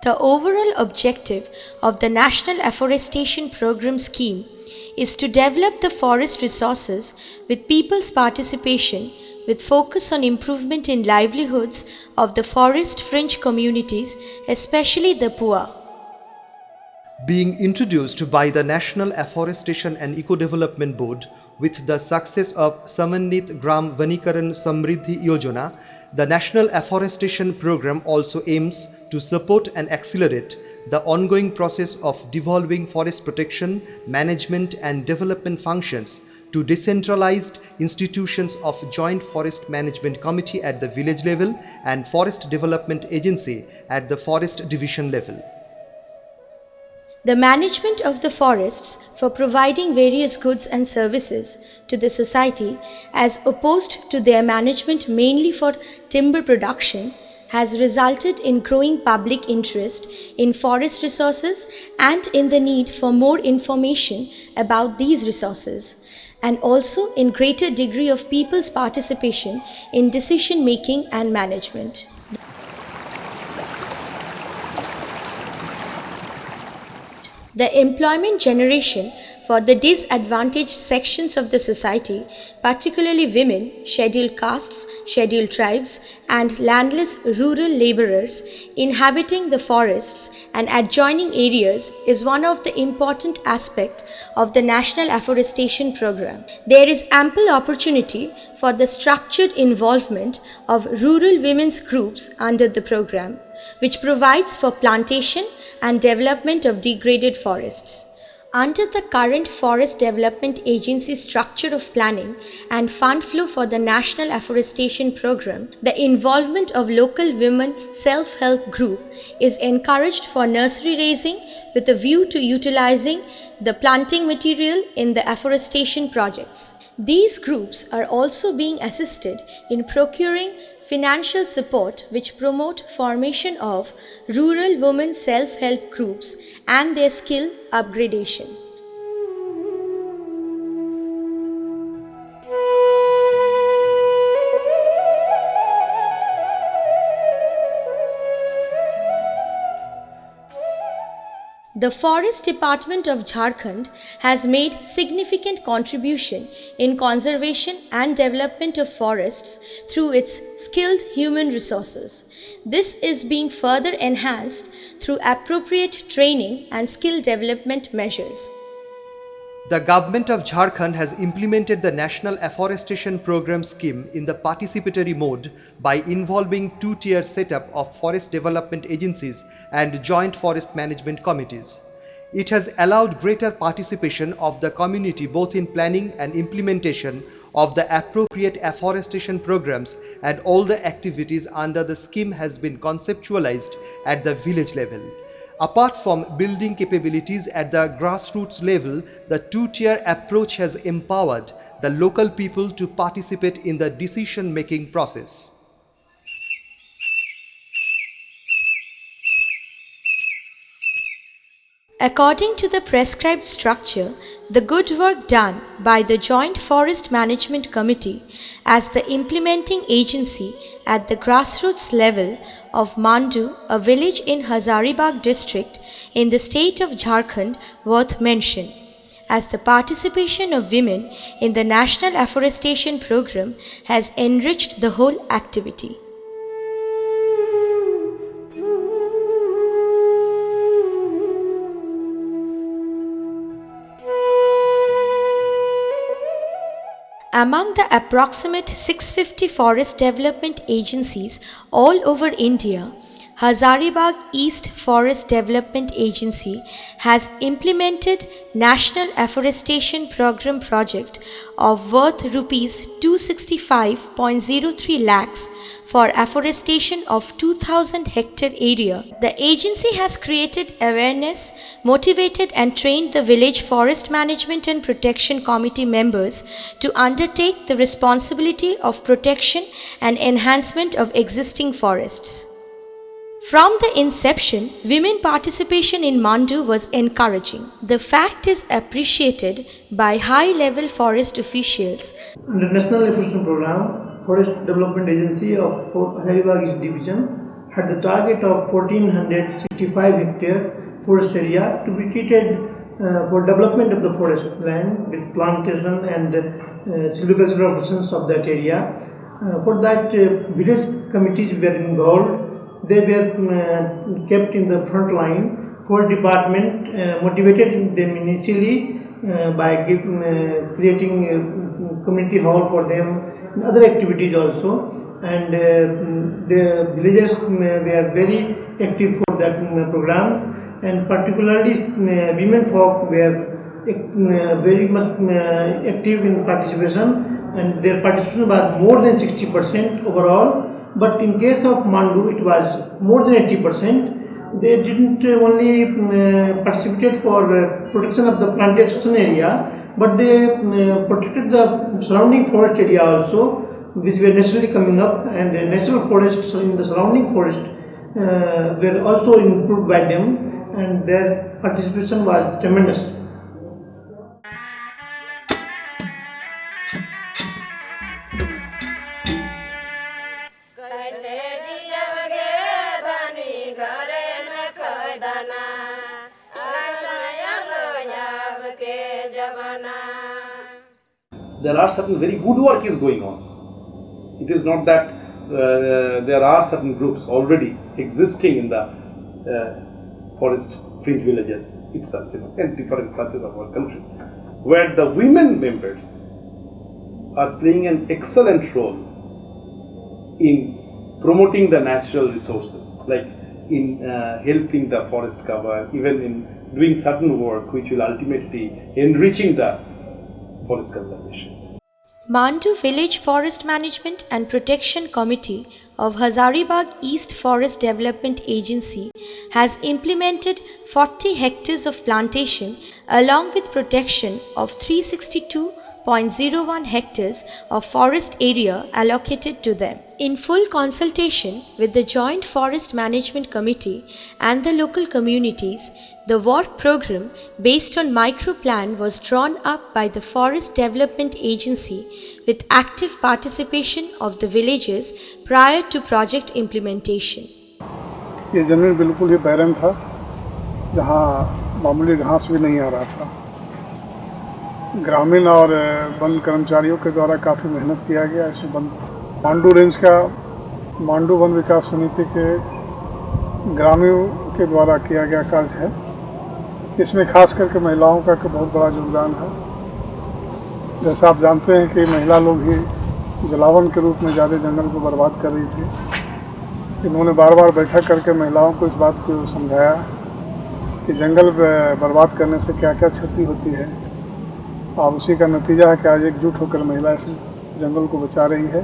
The overall objective of the National Afforestation Program scheme is to develop the forest resources with people's participation, with focus on improvement in livelihoods of the forest fringe communities, especially the poor. Being introduced by the National Afforestation and Eco-Development Board with the success of Samanit Gram Vanikaran Samriddhi Yojana, the National Afforestation Program also aims to support and accelerate the ongoing process of devolving forest protection, management and development functions to decentralized institutions of Joint Forest Management Committee at the village level and Forest Development Agency at the Forest Division level. The management of the forests for providing various goods and services to the society, as opposed to their management mainly for timber production, has resulted in growing public interest in forest resources and in the need for more information about these resources, and also in greater degree of people's participation in decision making and management. The employment generation for the disadvantaged sections of the society, particularly women, scheduled castes, scheduled tribes, and landless rural laborers inhabiting the forests and adjoining areas, is one of the important aspects of the National Afforestation Program. There is ample opportunity for the structured involvement of rural women's groups under the program, which provides for plantation and development of degraded forests. Under the current Forest Development Agency structure of planning and fund flow for the National Afforestation Program, the involvement of local women self-help group is encouraged for nursery raising with a view to utilizing the planting material in the afforestation projects. These groups are also being assisted in procuring financial support which promote formation of rural women self-help groups and their skill upgradation. The Forest Department of Jharkhand has made significant contribution in conservation and development of forests through its skilled human resources. This is being further enhanced through appropriate training and skill development measures. The government of Jharkhand has implemented the National Afforestation Program scheme in the participatory mode by involving two-tier setup of forest development agencies and joint forest management committees. It has allowed greater participation of the community both in planning and implementation of the appropriate afforestation programs, and all the activities under the scheme has been conceptualized at the village level. Apart from building capabilities at the grassroots level, the two-tier approach has empowered the local people to participate in the decision-making process. According to the prescribed structure, the good work done by the Joint Forest Management Committee as the implementing agency at the grassroots level of Mandu, a village in Hazaribagh district in the state of Jharkhand, worth mention, as the participation of women in the National Afforestation Program has enriched the whole activity. Among the approximate 650 forest development agencies all over India, Hazaribagh East Forest Development Agency has implemented National Afforestation Program project of worth Rs 265.03 lakhs for afforestation of 2000 hectare area. The agency has created awareness, motivated and trained the village forest management and protection committee members to undertake the responsibility of protection and enhancement of existing forests. From the inception, women participation in Mandu was encouraging. The fact is appreciated by high-level forest officials. Under National Afforestation Program, Forest Development Agency of Hazaribagh East Division had the target of 1465 hectare forest area to be treated for development of the forest land with plantation and silvicultural operations of that area. For that, village committees were involved. They were kept in the front line. Forest department motivated them initially by creating a community hall for them and other activities also. And the villagers were very active for that program, and particularly women folk were very much active in participation, and their participation was more than 60% overall. But in case of Mandu, it was more than 80%. They didn't only participated for protection of the plantation area, but they protected the surrounding forest area also, which were naturally coming up, and the natural forests in the surrounding forest were also improved by them, and their participation was tremendous. There are certain very good work is going on. It is not that there are certain groups already existing in the forest fringe villages itself, in different classes of our country, where the women members are playing an excellent role in promoting the natural resources, like in helping the forest cover, even in doing certain work which will ultimately enriching the forest conservation. Mandu Village Forest Management and Protection Committee of Hazaribagh East Forest Development Agency has implemented 40 hectares of plantation along with protection of 362.01 hectares of forest area allocated to them. In full consultation with the Joint Forest Management Committee and the local communities, the work program based on microplan was drawn up by the Forest Development Agency with active participation of the villagers prior to project implementation. ये ज़मीन बिल्कुल ही बैरन था, जहाँ मामूली घास भी नहीं आ रहा था। ग्रामीण और वन कर्मचारियों के द्वारा काफ़ी मेहनत किया गया। इस मांडू रेंज का मांडू वन विकास समिति के ग्रामीणों के द्वारा किया गया कार्य है। इसमें खास करके महिलाओं का बहुत बड़ा योगदान है। जैसा आप जानते हैं कि महिला लोग ही जलावन के रूप में ज़्यादा जंगल को बर्बाद कर रही थी। इन्होंने बार बार बैठक करके महिलाओं को इस बात को समझाया कि जंगल बर्बाद करने से क्या क्या क्षति होती है, और उसी का नतीजा है कि आज एकजुट होकर महिला इस जंगल को बचा रही है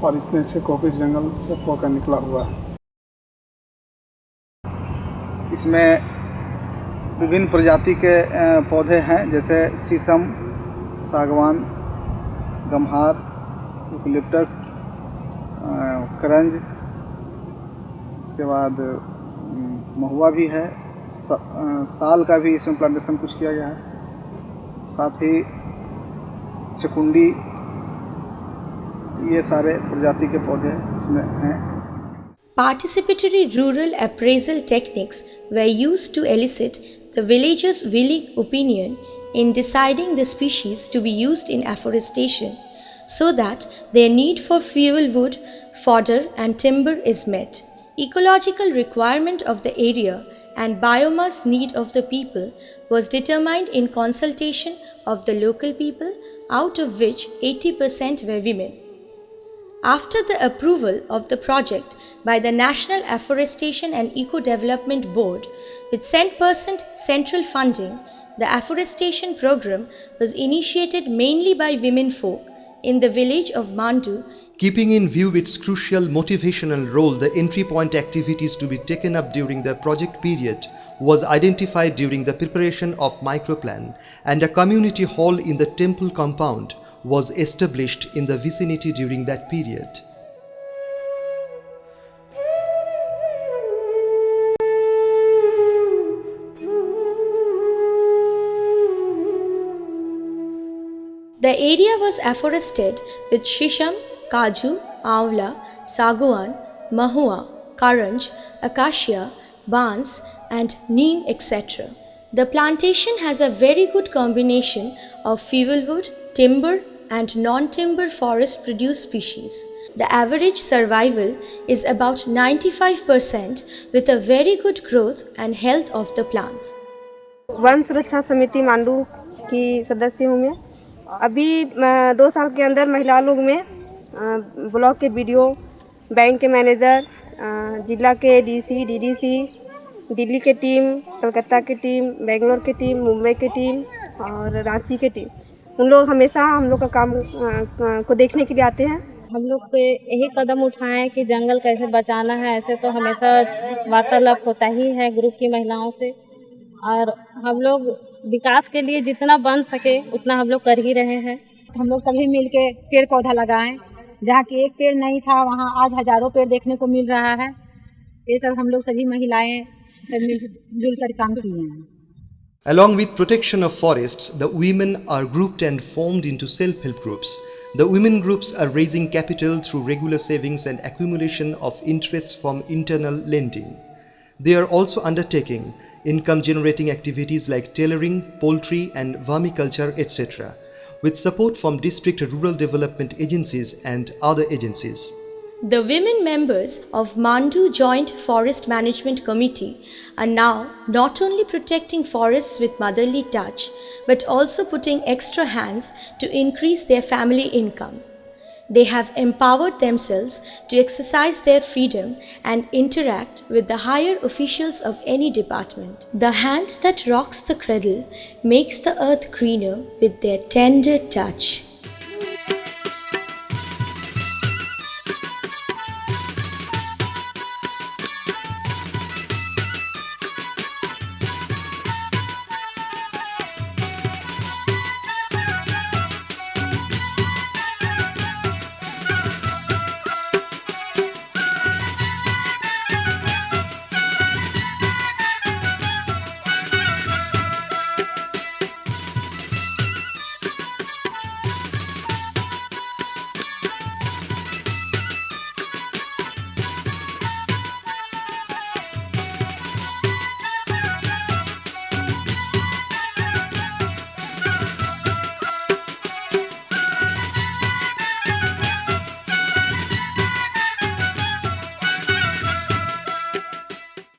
और इतने अच्छे कॉपीज जंगल से होकर निकला हुआ है। इसमें विभिन्न प्रजाति के पौधे हैं, जैसे शीशम, सागवान, गम्हार, यूकलिप्टस, करंज, इसके बाद महुआ भी है, साल का भी इसमें प्लांटेशन कुछ किया गया है, साथ ही चकुंडी, ये सारे प्रजाति के पौधे इसमें हैं। Participatory rural appraisal techniques were used to elicit the villagers' willing opinion in deciding the species to be used in afforestation so that their need for fuel wood, fodder and timber is met. Ecological requirement of the area and biomass need of the people was determined in consultation of the local people, out of which 80% were women. After the approval of the project by the National Afforestation and Eco-Development Board with 10% central funding, the afforestation program was initiated mainly by women folk in the village of Mandu. Keeping in view its crucial motivational role, the entry point activities to be taken up during the project period was identified during the preparation of microplan, and a community hall in the temple compound was established in the vicinity during that period. The area was afforested with shisham, kaju, avla, saguan, mahua, karanj, acacia, bans and neem, etc. The plantation has a very good combination of fuelwood, timber and non-timber forest produce species. The average survival is about 95% with a very good growth and health of the plants. One सुरक्षा समिति मांडू की सदस्य हूँ मैं। अभी 2 साल के अंदर महिला लोग में ब्लॉक के बीडीओ, बैंक के मैनेजर, जिला के डीसी, डीडीसी, दिल्ली के टीम, कलकत्ता की टीम, बेंगलोर की टीम, मुंबई की टीम और रांची की टीम, उन लोग हमेशा हम लोग का काम को देखने के लिए आते हैं। हम लोग तो यही कदम उठाए हैं कि जंगल कैसे बचाना है। ऐसे तो हमेशा वार्तालाप होता ही है ग्रुप की महिलाओं से, और हम लोग विकास के लिए जितना बन सके उतना हम लोग कर ही रहे हैं। हम लोग सभी मिलके पेड़ पौधा लगाएं। जहाँ की एक पेड़ नहीं था वहाँ आज हजारों पेड़ देखने को मिल रहा है। ये सब हम लोग सभी महिलाएं सब मिलजुल कर काम किए हैं। Along with protection of forests, the women are grouped and formed into self-help groups. The women groups are raising capital through regular savings and accumulation of interest from internal lending. They are also undertaking income-generating activities like tailoring, poultry and vermiculture, etc., with support from district rural development agencies and other agencies. The women members of Mandu Joint Forest Management Committee are now not only protecting forests with motherly touch, but also putting extra hands to increase their family income. They have empowered themselves to exercise their freedom and interact with the higher officials of any department. The hand that rocks the cradle makes the earth greener with their tender touch.